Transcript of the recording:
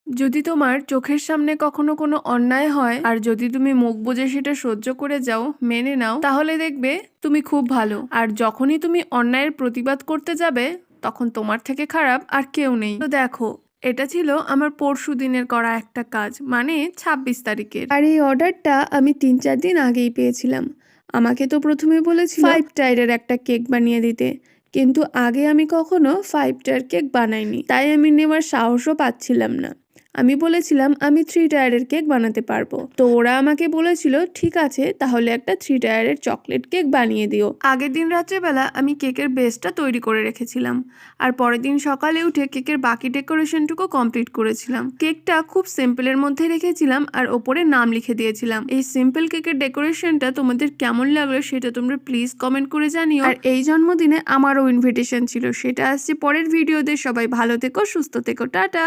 যদি তোমার চোখের সামনে কখনো কোনো অন্যায় হয় আর যদি তুমি মুখ বুজে সেটা সহ্য করে যাও, মেনে নাও, তাহলে দেখবে তুমি খুব ভালো। আর যখনই তুমি অন্যায়ের প্রতিবাদ করতে যাবে তখন তোমার থেকে খারাপ আর কেউ নেই। তো দেখো, এটা ছিল আমার পরশু দিনের করা একটা কাজ, মানে 26 তারিখের। আর এই অর্ডারটা আমি 3-4 দিন আগেই পেয়েছিলাম। আমাকে তো প্রথমে বলেছিল 5 টায়ারের একটা কেক বানিয়ে দিতে, কিন্তু আগে আমি কখনো 5 টায়ার কেক বানাইনি, তাই আমি নেওয়ার সাহসও পাচ্ছিলাম না। আমি বলেছিলাম আমি 3 টায়ারের কেক বানাতে পারবো। তো ওরা আমাকে বলেছিল ঠিক আছে, তাহলে একটা 3 টায়ারের চকলেট কেক বানিয়ে দিও। আগের দিন রাত্রেবেলা আমি কেকের বেসটা তৈরি করে রেখেছিলাম, আর পরের দিন সকালে উঠে কেকের বাকি ডেকোরেশনটুকু কমপ্লিট করেছিলাম। কেকটা খুব সিম্পলের মধ্যে রেখেছিলাম আর ওপরে নাম লিখে দিয়েছিলাম। এই সিম্পল কেকের ডেকোরেশনটা তোমাদের কেমন লাগলো সেটা তোমরা প্লিজ কমেন্ট করে জানিও। আর এই জন্মদিনে আমারও ইনভিটেশন ছিল, সেটা আসছে পরের ভিডিওতে। সবাই ভালো থেকো, সুস্থ থেকো, টাটা।